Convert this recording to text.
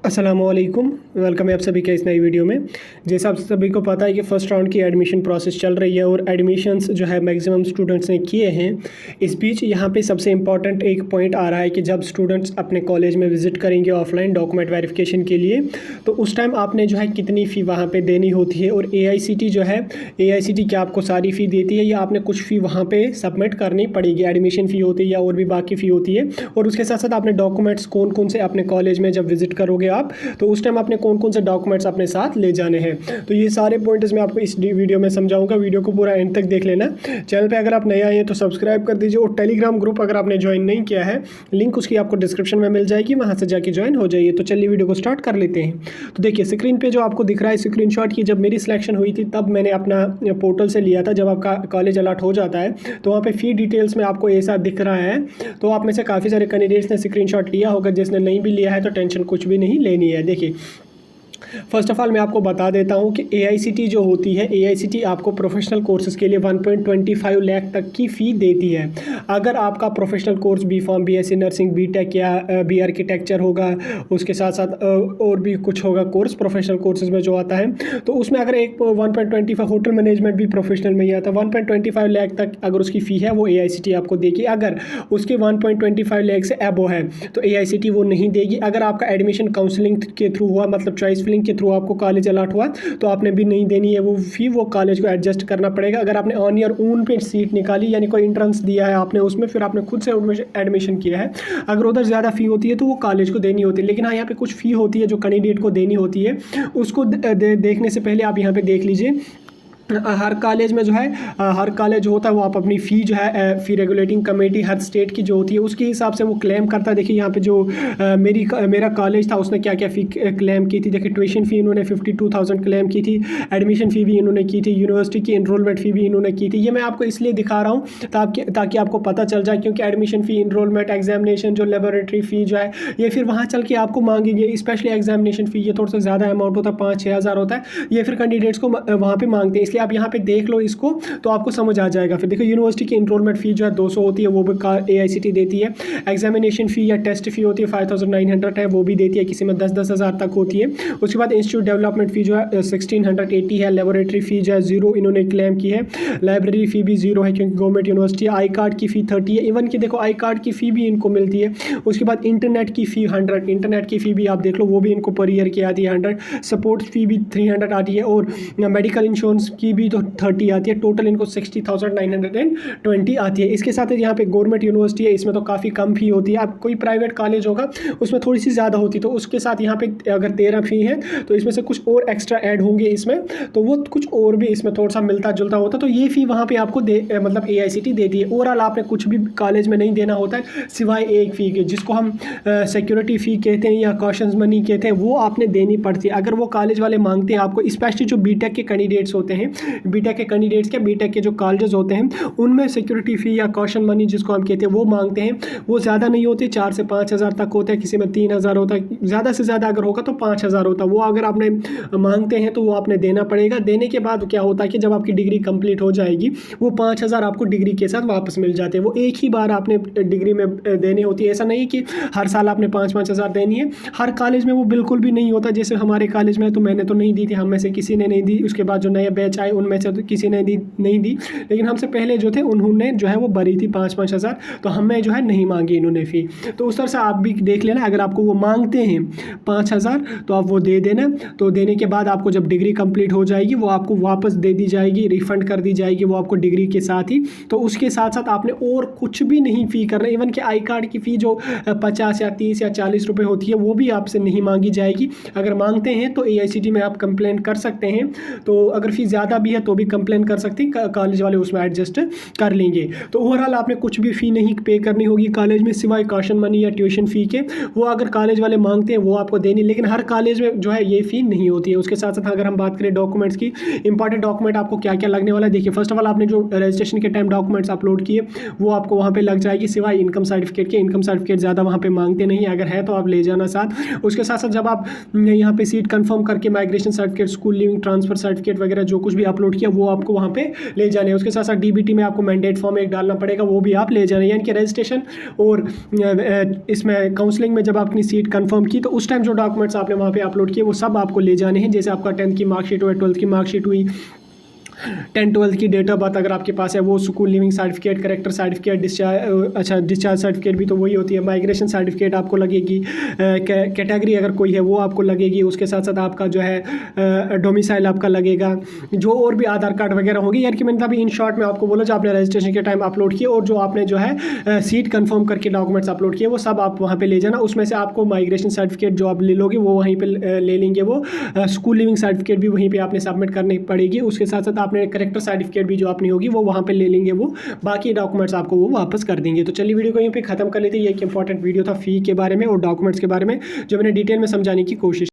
अस्सलामुअलैकुम, वेलकम है आप सभी का इस नई वीडियो में। जैसा आप सभी को पता है कि फ़र्स्ट राउंड की एडमिशन प्रोसेस चल रही है और एडमिशन्स जो है मैक्सिमम स्टूडेंट्स ने किए हैं। इस बीच यहाँ पे सबसे इम्पॉर्टेंट एक पॉइंट आ रहा है कि जब स्टूडेंट्स अपने कॉलेज में विज़िट करेंगे ऑफलाइन डॉक्यूमेंट वेरिफिकेशन के लिए, तो उस टाइम आपने जो है कितनी फ़ी वहाँ पर देनी होती है। और AICT जो है, AICT क्या आपको सारी फ़ी देती है या आपने कुछ फ़ी वहाँ पर सबमिट करनी पड़ेगी। एडमिशन फ़ी होती है या और भी बाकी फ़ी होती है। और उसके साथ साथ आपने डॉक्यूमेंट्स कौन कौन से अपने कॉलेज में जब विज़िट करोगे आप, तो उस टाइम आपने कौन कौन से डॉक्यूमेंट्स अपने साथ ले जाने हैं। तो ये सारे पॉइंट्स मैं आपको इस वीडियो में समझाऊंगा। वीडियो को पूरा एंड तक देख लेना। चैनल पे अगर आप नए आए हैं तो सब्सक्राइब कर दीजिए और टेलीग्राम ग्रुप अगर आपने ज्वाइन नहीं किया है, लिंक उसकी आपको डिस्क्रिप्शन में मिल जाएगी, वहाँ से जाके ज्वाइन हो जाइए। तो चलिए वीडियो को स्टार्ट कर लेते हैं। तो देखिए स्क्रीन पर जो आपको दिख रहा है स्क्रीनशॉट की, जब मेरी सिलेक्शन हुई थी तब मैंने अपना पोर्टल से लिया था। जब आपका कॉलेज अलॉट हो जाता है तो वहाँ पे फ़ी डिटेल्स में आपको ऐसा दिख रहा है। तो आप में से काफ़ी सारे कैंडिडेट्स ने स्क्रीनशॉट लिया होगा। जिसने नहीं भी लिया है तो टेंशन कुछ भी नहीं लेनी है। देखिए फर्स्ट ऑफ ऑल मैं आपको बता देता हूं कि AICT जो होती है, AICT आपको प्रोफेशनल कोर्सेज़ के लिए 1.25 लाख तक की फ़ी देती है। अगर आपका professional course B.Pharm, BSc nursing, B.Tech या B आर्किटेक्चर होगा, उसके साथ साथ और भी कुछ होगा कोर्स प्रोफेशनल कोर्सेज़ में जो आता है, तो उसमें अगर एक 1.25 होटल मैनेजमेंट भी प्रोफेशनल में ही आता है, 1.25 लाख तक अगर उसकी फ़ी है वो AICT आपको देगी। अगर उसके 1.25 लाख से एबो है तो AICT वो नहीं देगी। अगर आपका एडमिशन काउंसलिंग के थ्रू हुआ, मतलब चॉइस फिलिंग के थ्रू आपको कॉलेज अलॉट हुआ, तो आपने भी नहीं देनी है वो फ़ी, वो कॉलेज को एडजस्ट करना पड़ेगा। अगर आपने ऑन ईयर ओन पे सीट निकाली, यानी कोई इंट्रेंस दिया है आपने उसमें, फिर आपने खुद से एडमिशन किया है, अगर उधर ज़्यादा फ़ी होती है तो वो कॉलेज को देनी होती है। लेकिन हाँ, यहाँ पे कुछ फ़ी होती है जो कैंडिडेट को देनी होती है। उसको देखने से पहले आप यहाँ पे देख लीजिए, हर कॉलेज में जो है, हर कॉलेज जो होता है वो आप अपनी फ़ी जो है, फ़ी रेगुलेटिंग कमेटी हर स्टेट की जो होती है उसके हिसाब से वो क्लेम करता है। देखिए यहाँ पे जो मेरा कॉलेज था उसने क्या क्या फ़ी क्लेम की थी। देखिए ट्यूशन फ़ी इन्होंने 52,000 क्लेम की थी, एडमिशन फ़ी भी इन्होंने की थी, यूनिवर्सिटी की इनरोलमेंट फ़ी भी इन्होंने की थी। ये मैं आपको इसलिए दिखा रहा हूँ ताकि आपको पता चल जाए, क्योंकि एडमिशन फ़ी, इनरोलमेंट, एग्जामिनेशन, जो लेबोरेटरी फ़ी जो है, ये फिर वहाँ चल के आपको मांगेंगे। स्पेशली एग्जामिनेशन फ़ी, ये थोड़ा सा ज़्यादा अमाउंट होता है, 5-6 हज़ार होता है। ये फिर कैंडिडेट्स को वहाँ पर मांगते हैं, इसलिए आप यहाँ पर देख लो इसको तो आपको समझ आ जाएगा। फिर देखो यूनिवर्सिटी की इनरोलमेंट फ़ी जो है 200 होती है, वो भी AICT देती है। एग्जामिनेशन फ़ी या टेस्ट फ़ी होती है 5,900 है, वो भी देती है, किसी में 10-10 हज़ार तक होती है। उसके बाद इंस्टीट्यूट डेवलपमेंट फ़ी जो है 1680 है। लेबोरेटरी फ़ी जो है 0 इन्होंने क्लेम की है। लाइब्रेरी फ़ी भी 0 है क्योंकि गवर्नमेंट यूनिवर्सिटी। आई कार्ड की फ़ी 30 है। इवन कि देखो आई कार्ड की फ़ी भी इनको मिलती है। उसके बाद इंटरनेट की फ़ी 100, इंटरनेट की फ़ी भी आप देख लो, वो भी इनको पर ईयर की आती है 100। सपोर्ट फ़ी भी 300 आती है और मेडिकल इंश्योरेंस की भी तो 30 आती है। टोटल इनको 60,920 आती है। इसके साथ यहाँ पे गवर्नमेंट यूनिवर्सिटी है, इसमें तो काफ़ी कम फ़ी होती है। अब कोई प्राइवेट कॉलेज होगा उसमें थोड़ी सी ज़्यादा होती है, तो उसके साथ यहाँ पे अगर 13 फ़ी है तो इसमें से कुछ और एक्स्ट्रा ऐड होंगे इसमें, तो वो कुछ और भी इसमें थोड़ा सा मिलता जुलता होता है। तो ये फ़ी वहाँ पे आपको मतलब AICT देती है। ओवरऑल आपने कुछ भी कॉलेज में नहीं देना होता है सिवाय एक फ़ी के, जिसको हम सिक्योरिटी फ़ी कहते हैं या कॉशन मनी कहते हैं, वो आपने देनी पड़ती है। अगर वो कॉलेज वाले मांगते हैं आपको, स्पेशली जो B.Tech के कैंडिडेट्स होते हैं, B.Tech के कैंडिडेट्स क्या, B.Tech के जो कॉलेजेस होते हैं उनमें सिक्योरिटी फ़ी या कॉशन मनी जिसको हम कहते हैं वो मांगते हैं। वो ज़्यादा नहीं होती, 4 से 5 हज़ार तक होता है, किसी में 3 हज़ार होता है, ज़्यादा से ज़्यादा अगर होगा तो 5 हज़ार होता है। वो अगर आपने मांगते हैं तो वो आपने देना पड़ेगा। देने के बाद क्या होता है कि जब आपकी डिग्री कंप्लीट हो जाएगी वो 5 हज़ार आपको डिग्री के साथ वापस मिल जाते हैं। वो एक ही बार आपने डिग्री में देनी होती है। ऐसा नहीं कि हर साल आपने 5-5 हज़ार देनी है। हर कॉलेज में वो बिल्कुल भी नहीं होता। जैसे हमारे कॉलेज में तो मैंने तो नहीं दी थी, हम में से किसी ने नहीं दी। उसके बाद जो नए बैच आए उनमें से तो किसी ने नहीं दी, लेकिन हमसे पहले जो थे उन्होंने जो है वो भरी थी 5-5 हज़ार, तो हमें जो है नहीं मांगी इन्होंने फ़ी। तो उस तरह से आप भी देख लेना, अगर आपको वो मांगते हैं 5 हज़ार तो आप वो दे देना। तो देने के बाद आपको जब डिग्री कंप्लीट हो जाएगी वो आपको वापस दे दी जाएगी, रिफ़ंड कर दी जाएगी वो आपको डिग्री के साथ ही। तो उसके साथ साथ आपने और कुछ भी नहीं फ़ी करना। इवन कि आई कार्ड की फ़ी जो 50 या 30 या 40 रुपये होती है वो भी आपसे नहीं मांगी जाएगी। अगर मांगते हैं तो AICT में आप कंप्लेन कर सकते हैं। तो अगर फ़ी ज़्यादा भी है तो भी कंप्लेन कर सकते हैं, कॉलेज वाले उसमें एडजस्ट कर लेंगे। तो ओवरऑल आपने कुछ भी फ़ी नहीं पे करनी होगी कॉलेज में सिवाय कॉशन मनी या ट्यूशन फ़ी के। वो अगर कॉलेज वाले मांगते हैं वो आपको देनी, लेकिन हर कॉलेज में जो है ये फ़ी नहीं होती है। उसके साथ साथ अगर हम बात करें डॉक्यूमेंट्स की, इंपॉर्टेंट डॉक्यूमेंट आपको क्या क्या लगने वाला है। देखिए फर्स्ट ऑफ ऑल आपने जो रजिस्ट्रेशन के टाइम डॉक्यूमेंट्स अपलोड किए वो आपको वहाँ पे लग जाएगी, सिवाय इनकम सर्टिफिकेट के। इनकम सर्टिफिकेट ज़्यादा वहाँ पे मांगते नहीं, अगर है तो आप ले जाना साथ। उसके साथ साथ जब आप यहाँ पे सीट कंफर्म करके migration certificate, school living transfer certificate वगैरह जो कुछ भी भी अपलोड किया वो आपको वहाँ पे ले जाने हैं। उसके साथ साथ डीबीटी में आपको मैंडेट फॉर्म एक डालना पड़ेगा, वो भी आप ले जाने, यानी कि रजिस्ट्रेशन और इसमें काउंसलिंग में जब आपने सीट कंफर्म की तो उस टाइम जो डॉक्यूमेंट्स आपने वहाँ पे अपलोड किए वो सब आपको ले जाने हैं। जैसे आपका 10th की मार्कशीट हुई, 12th की मार्कशीट हुई, 10-12 की डेट ऑफ बर्थ अगर आपके पास है, वो school leaving certificate, character certificate, discharge certificate भी तो वही होती है, माइग्रेशन सर्टिफिकेट आपको लगेगी, कैटेगरी अगर कोई है वो आपको लगेगी, उसके साथ साथ आपका जो है डोमिसाइल आपका लगेगा, जो और भी आधार कार्ड वगैरह होगी। यार कि मैंने अभी इन शॉर्ट में आपको बोला जो आपने रजिस्ट्रेशन के टाइम अपलोड किए और जो आपने जो है सीट कन्फर्म करके डॉक्यूमेंट्स अपलोड किए वो सब आप वहाँ पर ले जाना। उसमें से आपको माइग्रेशन सर्टिफिकेट जो आप ले लोगे वो वहीं पर ले लेंगे, वो स्कूल लिविंग सर्टिफिकेट भी वहीं पर आपने सबमिट करनी पड़ेगी। उसके साथ साथ आपने करेक्टर सर्टिफिकेट भी जो अपनी होगी वो वहाँ पे ले लेंगे, वो बाकी डॉक्यूमेंट्स आपको वो वापस कर देंगे। तो चलिए वीडियो को यहीं पे खत्म कर लेते हैं। ये एक इंपॉर्टेंट वीडियो था फ़ी के बारे में और डॉक्यूमेंट्स के बारे में जो मैंने डिटेल में समझाने की कोशिश